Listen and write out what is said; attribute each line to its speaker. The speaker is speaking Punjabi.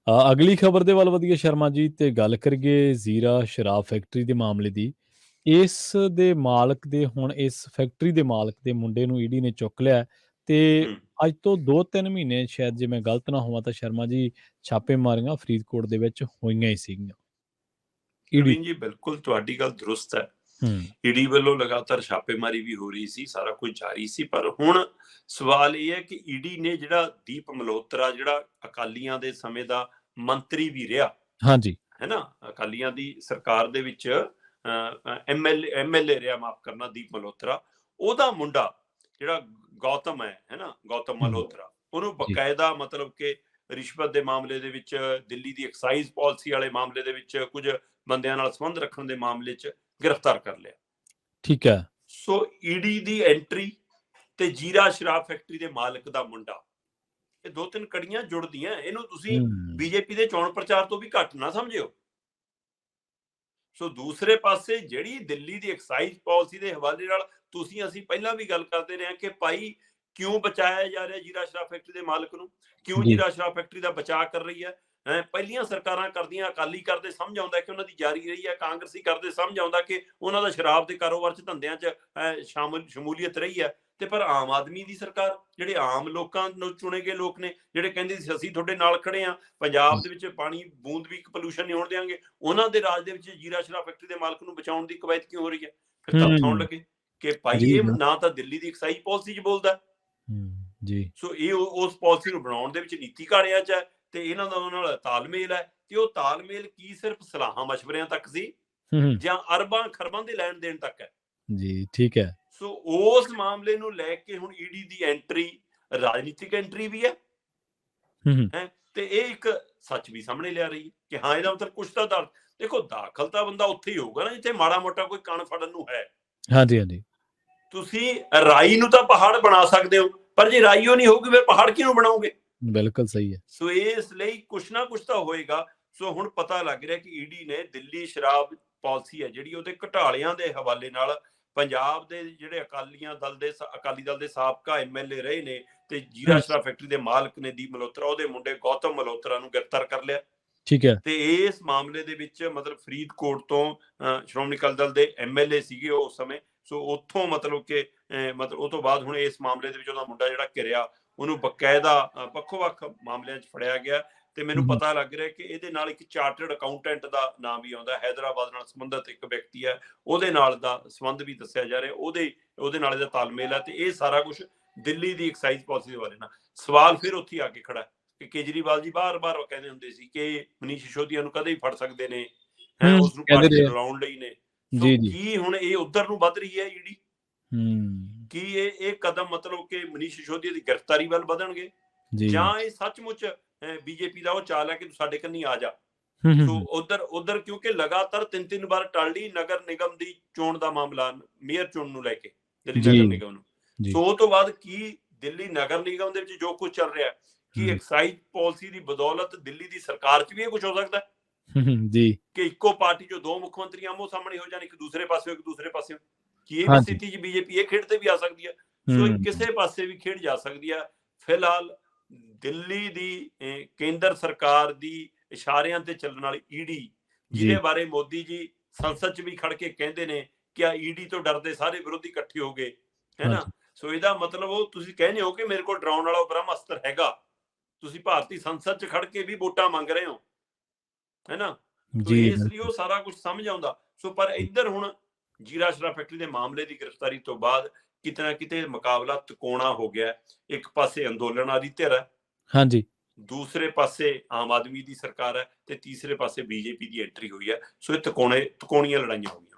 Speaker 1: ਅਗਲੀ ਖਬਰ ਦੇ ਵੱਲ ਵਧੀਏ ਸ਼ਰਮਾ ਜੀ, ਤੇ ਗੱਲ ਕਰੀਏ ਜ਼ੀਰਾ ਸ਼ਰਾਬ ਫੈਕਟਰੀ ਦੇ ਮਾਮਲੇ ਦੀ। ਇਸ ਦੇ ਮਾਲਕ ਦੇ ਹੁਣ ਇਸ ਫੈਕਟਰੀ ਦੇ ਮਾਲਕ ਦੇ ਮੁੰਡੇ ਨੂੰ ਈਡੀ ਨੇ ਚੁੱਕ ਲਿਆ ਹੈ ਤੇ
Speaker 2: ਹੂੰ।
Speaker 1: ਅੱਜ ਤੋਂ 2-3 ਮਹੀਨੇ ਸ਼ਾਇਦ, ਜੇ ਮੈਂ ਗਲਤ ਨਾ ਹੋਵਾਂ ਤਾਂ ਸ਼ਰਮਾ ਜੀ, ਛਾਪੇਮਾਰੀਆਂ ਫਰੀਦਕੋਟ ਦੇ ਵਿੱਚ ਹੋਈਆਂ ਹੀ ਸੀਗੀਆਂ। ਈਡੀ
Speaker 2: ਪ੍ਰਵੀਨ ਜੀ, ਬਿਲਕੁਲ ਤੁਹਾਡੀ ਗੱਲ ਦਰੁਸਤ ਹੈ।
Speaker 1: ਹੂੰ,
Speaker 2: ਈਡੀ ਵੱਲੋਂ ਲਗਾਤਾਰ ਛਾਪੇਮਾਰੀ ਵੀ ਹੋ ਰਹੀ ਸੀ, ਸਾਰਾ ਕੁਝ ਜਾਰੀ ਸੀ, ਪਰ ਹੁਣ ਸਵਾਲ ਇਹ ਹੈ ਕਿ ਈਡੀ ਨੇ ਜਿਹੜਾ ਦੀਪ ਮਲਹੋਤਰਾ, ਜਿਹੜਾ ਅਕਾਲੀਆਂ ਦੇ ਸਮੇਂ ਦਾ ਮੰਤਰੀ ਵੀ ਰਿਹਾ,
Speaker 1: ਹਾਂਜੀ,
Speaker 2: ਹੈ ਨਾ, ਅਕਾਲੀਆਂ ਦੀ ਸਰਕਾਰ ਦੇ ਵਿੱਚ ਐਮਐਲਏ ਰਿਹਾ, ਮਾਫ ਕਰਨਾ, ਦੀਪ ਮਲਹੋਤਰਾ, ਉਹਦਾ ਮੁੰਡਾ ਜਿਹੜਾ ਗੌਤਮ ਹੈ ਨਾ, ਗੌਤਮ
Speaker 1: ਹੂੰ,
Speaker 2: ਮਲਹੋਤਰਾ, ਉਹਨੂੰ
Speaker 1: ਜੀ,
Speaker 2: ਬਕਾਇਦਾ ਮਤਲਬ ਕਿ ਰਿਸ਼ਵਤ ਦੇ ਮਾਮਲੇ ਦੇ ਵਿੱਚ, ਦਿੱਲੀ ਦੀ ਐਕਸਾਈਜ਼ ਪਾਲਿਸੀ ਵਾਲੇ ਮਾਮਲੇ ਦੇ ਵਿੱਚ, ਕੁਝ ਬੰਦਿਆਂ ਨਾਲ ਸੰਬੰਧ ਰੱਖਣ ਦੇ ਮਾਮਲੇ 'ਚ ਗ੍ਰਿਫਤਾਰ ਕਰ ਲਿਆ।
Speaker 1: ਠੀਕ ਹੈ।
Speaker 2: ਸੋ ਈਡੀ ਦੀ ਐਂਟਰੀ ਤੇ ਜੀਰਾ ਸ਼ਰਾਬ ਫੈਕਟਰੀ ਦੇ ਮਾਲਕ ਦਾ ਮੁੰਡਾ, ਇਹ 2-3 ਕੜੀਆਂ ਜੁੜਦੀਆਂ। ਇਹਨੂੰ ਤੁਸੀਂ
Speaker 1: ਹੂੰ,
Speaker 2: ਬੀਜੇਪੀ ਦੇ ਚੋਣ ਪ੍ਰਚਾਰ ਤੋਂ ਵੀ ਘੱਟ ਨਾ ਸਮਝਿਓ। ਸੋ ਦੂਸਰੇ ਪਾਸੇ ਜਿਹੜੀ ਦਿੱਲੀ ਦੀ ਐਕਸਾਈਜ਼ ਪਾਲਿਸੀ ਦੇ ਹਵਾਲੇ ਨਾਲ ਅਸੀਂ ਪਹਿਲਾਂ ਵੀ ਗੱਲ ਕਰਦੇ ਰਹੇ ਹਾਂ ਕਿ ਭਾਈ ਕਿਉਂ ਬਚਾਇਆ ਜਾ ਰਿਹਾ ਜੀਰਾ ਸ਼ਰਾਬ ਫੈਕਟਰੀ ਦੇ ਮਾਲਕ ਨੂੰ, ਕਿਉਂ
Speaker 1: ਜੀ,
Speaker 2: ਜੀਰਾ ਸ਼ਰਾਬ ਫੈਕਟਰੀ ਦਾ ਬਚਾਅ ਕਰ ਰਹੀ ਹੈ। ਪਹਿਲੀਆਂ ਸਰਕਾਰਾਂ ਕਰਦੀਆਂ, ਅਕਾਲੀ ਕਰਦੇ ਸਮਝ ਆਉਂਦਾ ਕਿ ਉਹਨਾਂ ਦੀ ਜਾਰੀ ਰਹੀ ਹੈ, ਕਾਂਗਰਸੀ ਕਰਦੇ ਸਮਝ ਆਉਂਦਾ ਕਿ ਉਹਨਾਂ ਦਾ ਸ਼ਰਾਬ ਦੇ ਕਾਰੋਬਾਰ 'ਚ, ਧੰਦਿਆਂ 'ਚ ਸ਼ਮੂਲੀਅਤ ਰਹੀ ਹੈ। ਤੇ ਪਰ ਆਮ ਆਦਮੀ ਦੀ ਸਰਕਾਰ, ਜਿਹੜੇ ਆਮ ਲੋਕਾਂ ਨੂੰ ਚੁਣੇ ਗਏ ਲੋਕ ਨੇ, ਜਿਹੜੇ ਕਹਿੰਦੇ ਸੀ ਅਸੀਂ ਤੁਹਾਡੇ ਨਾਲ ਖੜੇ ਹਾਂ, ਪੰਜਾਬ ਦੇ ਵਿੱਚ ਪਾਣੀ ਬੂੰਦ ਵੀ ਪੋਲੂਸ਼ਨ ਨਹੀਂ ਹੋਣ ਦੇਵਾਂਗੇ, ਉਹਨਾਂ ਦੇ ਰਾਜ ਦੇ ਵਿੱਚ ਜੀਰਾ ਸ਼ਰਾਬ ਫੈਕਟਰੀ ਦੇ ਮਾਲਕ ਨੂੰ ਬਚਾਉਣ ਦੀ ਕਵਾਇਦ ਕਿਉਂ ਹੋ ਰਹੀ ਹੈ? ਫਿਰ ਤੱਥ ਆਉਣ
Speaker 1: ਹੂੰ,
Speaker 2: ਲੱਗੇ ਕਿ ਭਾਈ
Speaker 1: ਜੀ,
Speaker 2: ਇਹ ਨਾ ਤਾਂ ਦਿੱਲੀ ਦੀ ਐਕਸਾਈਜ਼ ਪਾਲਿਸੀ 'ਚ ਬੋਲਦਾ,
Speaker 1: ਜੀ,
Speaker 2: ਸੋ ਇਹ ਉਸ ਪਾਲਿਸੀ ਨੂੰ ਬਣਾਉਣ ਦੇ ਵਿੱਚ ਨੀਤੀ ਘਾੜਿਆਂ 'ਚ ਹੈ, ਤੇ ਇਹਨਾਂ ਦਾ ਉਹਨਾਂ ਨਾਲ ਤਾਲਮੇਲ ਹੈ। ਤੇ ਉਹ ਤਾਲਮੇਲ ਕੀ ਸਿਰਫ ਸਲਾਹਾਂ ਮਸ਼ਵਰਿਆਂ ਤੱਕ ਸੀ,
Speaker 1: ਹੂੰ,
Speaker 2: ਜਾਂ ਅਰਬਾਂ ਖਰਬਾਂ ਦੇ ਲੈਣ ਦੇਣ ਤੱਕ ਹੈ?
Speaker 1: ਜੀ, ਠੀਕ ਹੈ।
Speaker 2: ਸੋ ਉਸ ਮਾਮਲੇ ਨੂੰ ਲੈ ਕੇ ਹੁਣ ਈਡੀ ਦੀ ਐਂਟਰੀ ਰਾਜਨੀਤਿਕ ਐਂਟਰੀ ਵੀ ਹੈ,
Speaker 1: ਹੂੰ,
Speaker 2: ਤੇ ਇਹ ਇੱਕ ਸੱਚ ਵੀ ਸਾਹਮਣੇ ਲਿਆ ਰਹੀ ਹੈ ਕਿ ਹਾਂ, ਇਹਦਾ ਮਤਲਬ ਕੁਛ ਤਾਂ ਦੇਖੋ, ਦਾਖਲ ਤਾਂ ਬੰਦਾ ਉੱਥੇ ਹੀ ਹੋਊਗਾ ਨਾ ਜਿੱਥੇ ਮਾੜਾ ਮੋਟਾ ਕੋਈ ਕਣ ਫੜਨ ਨੂੰ ਹੈ।
Speaker 1: ਹਾਂਜੀ, ਹਾਂਜੀ,
Speaker 2: ਤੁਸੀਂ ਰਾਈ ਨੂੰ ਤਾਂ ਪਹਾੜ ਬਣਾ ਸਕਦੇ ਹੋ, ਪਰ ਜੇ ਰਾਈ ਉਹ ਨਹੀਂ ਹੋਊਗੀ, ਫਿਰ ਪਹਾੜ ਕਿਹਨੂੰ ਬਣਾਓਗੇ?
Speaker 1: ਬਿਲਕੁਲ ਸਹੀ ਹੈ।
Speaker 2: ਸੋ ਇਸ ਲਈ ਕੁਛ ਨਾ ਕੁਛ ਤਾਂ ਹੋਏਗਾ। ਸੋ ਹੁਣ ਪਤਾ ਲੱਗ ਰਿਹਾ ਕਿ ਈਡੀ ਨੇ ਦਿੱਲੀ ਸ਼ਰਾਬ ਪਾਲਿਸੀ ਹੈ ਜਿਹੜੀ, ਉਹਦੇ ਘਟਾਲਿਆਂ ਦੇ ਹਵਾਲੇ ਨਾਲ ਪੰਜਾਬ ਦੇ ਜਿਹੜੇ ਅਕਾਲੀ ਦਲ ਦੇ ਸਾਬਕਾ ਐਮਐਲਏ ਰਹੇ ਨੇ, ਤੇ ਜੀਰਾ
Speaker 1: ਹੂੰ,
Speaker 2: ਸ਼ਰਾਬ ਫੈਕਟਰੀ ਦੇ ਮਾਲਕ ਨੇ ਦੀਪ ਮਲਹੋਤਰਾ, ਉਹਦੇ ਮੁੰਡੇ ਗੌਤਮ ਮਲਹੋਤਰਾ ਨੂੰ ਗ੍ਰਿਫਤਾਰ ਕਰ ਲਿਆ।
Speaker 1: ਠੀਕ ਹੈ।
Speaker 2: ਤੇ ਇਸ ਮਾਮਲੇ ਦੇ ਵਿੱਚ ਮਤਲਬ ਫਰੀਦਕੋਟ ਤੋਂ ਸ਼੍ਰੋਮਣੀ ਅਕਾਲੀ ਦਲ ਦੇ ਐਮਐਲਏ ਸੀਗੇ ਉਸ ਸਮੇਂ। ਸੋ ਉੱਥੋਂ ਮਤਲਬ ਕਿ ਮਤਲਬ ਉਹ ਤੋਂ ਬਾਅਦ ਹੁਣ ਇਸ ਮਾਮਲੇ ਦੇ ਵਿੱਚ ਉਹਦਾ ਮੁੰਡਾ ਜਿਹੜਾ ਘਿਰਿਆ, ਉਹਨੂੰ ਬਕਾਇਦਾ ਵੱਖੋ-ਵੱਖ ਮਾਮਲਿਆਂ 'ਚ ਫੜਿਆ ਗਿਆ। ਤੇ ਮੈਨੂੰ
Speaker 1: ਹੂੰ,
Speaker 2: ਪਤਾ ਲੱਗ ਰਿਹਾ ਕਿ ਇਹਦੇ ਨਾਲ ਇੱਕ ਚਾਰਟਰਡ ਅਕਾਊਂਟੈਂਟ ਦਾ ਨਾਮ ਵੀ ਆਉਂਦਾ, ਹੈਦਰਾਬਾਦ ਨਾਲ ਸੰਬੰਧਿਤ ਇੱਕ ਵਿਅਕਤੀ ਹੈ, ਉਹਦੇ ਨਾਲ ਦਾ ਸੰਬੰਧ ਵੀ ਦੱਸਿਆ ਜਾ ਰਿਹਾ, ਉਹਦੇ ਨਾਲ ਇਹਦਾ ਤਾਲਮੇਲ ਹੈ। ਤੇ ਇਹ ਸਾਰਾ ਕੁਝ ਦਿੱਲੀ ਦੀ ਐਕਸਾਈਜ਼ ਪਾਲਿਸੀ ਦੇ ਬਾਰੇ ਨਾਲ ਸਵਾਲ ਫਿਰ ਉੱਥੇ ਆ ਕੇ ਖੜਾ ਹੈ ਕਿ ਕੇਜਰੀਵਾਲ ਜੀ ਬਾਰ-ਬਾਰ ਕਹਿੰਦੇ ਹੁੰਦੇ ਸੀ ਕਿ ਮਨੀਸ਼ ਸਿਸੋਦੀਆ ਨੂੰ ਕਦੇ ਵੀ ਫੜ ਸਕਦੇ ਨੇ, ਉਸ ਨੂੰ
Speaker 1: ਕਹਿੰਦੇ
Speaker 2: ਪਾਰਟੀ 'ਚ
Speaker 1: ਰਹੇ ਆ।
Speaker 2: ਰਲਾਉਣ ਲਈ ਨੇ। ਸੋ
Speaker 1: ਜੀ, ਜੀ।
Speaker 2: ਕੀ ਹੁਣ ਇਹ ਉੱਧਰ ਨੂੰ ਵੱਧ ਰਹੀ ਹੈ ਈਡੀ?
Speaker 1: ਹੂੰ,
Speaker 2: ਕੀ ਇਹ ਕਦਮ ਮਤਲਬ ਕਿ ਮਨੀਸ਼ ਸਿਸੋਦੀਆ ਦੀ ਗ੍ਰਿਫਤਾਰੀ ਵੱਲ ਵਧਣਗੇ,
Speaker 1: ਜੀ।
Speaker 2: ਜਾਂ ਇਹ ਸੱਚਮੁੱਚ ਬੀਜੇਪੀ ਦਾ ਉਹ ਚਾਲ ਹੈ ਕਿ ਤੂੰ ਸਾਡੇ ਕੰਨੀ ਆ ਜਾ?
Speaker 1: ਹੂੰ,
Speaker 2: ਸੋ ਉਧਰ ਕਿਉਂਕਿ ਲਗਾਤਾਰ 3-3 ਵਾਰ ਟਾਲੀ ਨਗਰ ਨਿਗਮ ਦੀ ਚੋਣ ਦਾ ਮਾਮਲਾ, ਮੇਅਰ ਚੋਣ ਨੂੰ ਲੈ ਕੇ, ਦਿੱਲੀ
Speaker 1: ਜੀ,
Speaker 2: ਨਗਰ ਨਿਗਮ ਨੂੰ।
Speaker 1: ਜੀ।
Speaker 2: ਸੋ ਉਹ ਤੋਂ ਬਾਅਦ ਕੀ ਦਿੱਲੀ ਨਗਰ ਨਿਗਮ ਦੇ ਵਿੱਚ ਜੋ ਕੁਝ ਚੱਲ ਰਿਹਾ, ਕੀ
Speaker 1: ਹੂੰ,
Speaker 2: ਐਕਸਾਈਜ਼ ਪਾਲਿਸੀ ਦੀ ਬਦੌਲਤ ਦਿੱਲੀ ਦੀ ਸਰਕਾਰ 'ਚ ਵੀ ਇਹ ਕੁਝ ਹੋ ਸਕਦਾ
Speaker 1: ਜੀ।
Speaker 2: ਕਿ ਇੱਕੋ ਪਾਰਟੀ 'ਚੋਂ 2 ਮੁੱਖ ਮੰਤਰੀ ਆਮੋ ਸਾਹਮਣੇ ਹੋ ਜਾਣ, ਇੱਕ ਦੂਸਰੇ ਪਾਸਿਓਂ? ਕੀ ਇਹ ਵੀ
Speaker 1: ਹਾਂਜੀ।
Speaker 2: ਸਥਿਤੀ 'ਚ ਬੀਜੇਪੀ ਇਹ ਖੇਡ ਤੇ ਵੀ ਆ ਸਕਦੀ ਹੈ? ਸੋ
Speaker 1: ਹੂੰ,
Speaker 2: ਕਿਸੇ ਪਾਸੇ ਵੀ ਖੇਡ ਜਾ ਸਕਦੀ ਹੈ। ਫਿਲਹਾਲ ਦਿੱਲੀ ਦੀ ਕੇਂਦਰ ਸਰਕਾਰ ਦੀ ਇਸ਼ਾਰਿਆਂ ਤੇ ਚੱਲਣ ਵਾਲੀ ਈਡੀ, ਜਿਹਦੇ
Speaker 1: ਜੀ।
Speaker 2: ਬਾਰੇ ਮੋਦੀ ਜੀ ਸੰਸਦ 'ਚ ਵੀ ਖੜ ਕੇ ਕਹਿੰਦੇ ਨੇ ਕਿ ਆ ਈਡੀ ਤੋਂ ਡਰਦੇ ਸਾਰੇ ਵਿਰੋਧੀ ਇਕੱਠੇ ਹੋ ਗਏ, ਹੈ ਨਾ।
Speaker 1: ਹਾਂਜੀ।
Speaker 2: ਸੋ ਇਹਦਾ ਮਤਲਬ ਉਹ ਤੁਸੀਂ ਕਹਿੰਦੇ ਹੋ ਕਿ ਮੇਰੇ ਕੋਲ ਡਰਾਉਣ ਵਾਲਾ ਬ੍ਰਹਮ ਅਸਤਰ ਹੈਗਾ, ਤੁਸੀਂ ਭਾਰਤੀ ਸੰਸਦ 'ਚ ਖੜ ਕੇ ਵੀ ਵੋਟਾਂ ਮੰਗ ਰਹੇ ਹੋ, ਹੈ ਨਾ। ਸੋ
Speaker 1: ਜੀ,
Speaker 2: ਇਸ ਲਈ
Speaker 1: ਬਿਲਕੁਲ।
Speaker 2: ਉਹ ਸਾਰਾ ਕੁਝ ਸਮਝ ਆਉਂਦਾ। ਸੋ ਪਰ ਇੱਧਰ ਹੁਣ ਜੀਰਾ ਸ਼ਰਾਬ ਫੈਕਟਰੀ ਦੇ ਮਾਮਲੇ ਦੀ ਗ੍ਰਿਫਤਾਰੀ ਤੋਂ ਬਾਅਦ ਕਿਤੇ ਨਾ ਕਿਤੇ ਮੁਕਾਬਲਾ ਤਿਕੋਣਾ ਹੋ ਗਿਆ। ਇੱਕ ਪਾਸੇ ਅੰਦੋਲਨਕਾਰੀ ਧਿਰ ਹੈ,
Speaker 1: ਹਾਂਜੀ।
Speaker 2: ਦੂਸਰੇ ਪਾਸੇ ਆਮ ਆਦਮੀ ਦੀ ਸਰਕਾਰ ਹੈ, ਤੇ ਤੀਸਰੇ ਪਾਸੇ ਬੀਜੇਪੀ ਦੀ ਐਂਟਰੀ ਹੋਈ ਹੈ। ਸੋ ਇਹ ਤਿਕੋਣੀਆਂ ਲੜਾਈਆਂ ਹੋ ਗਈਆਂ।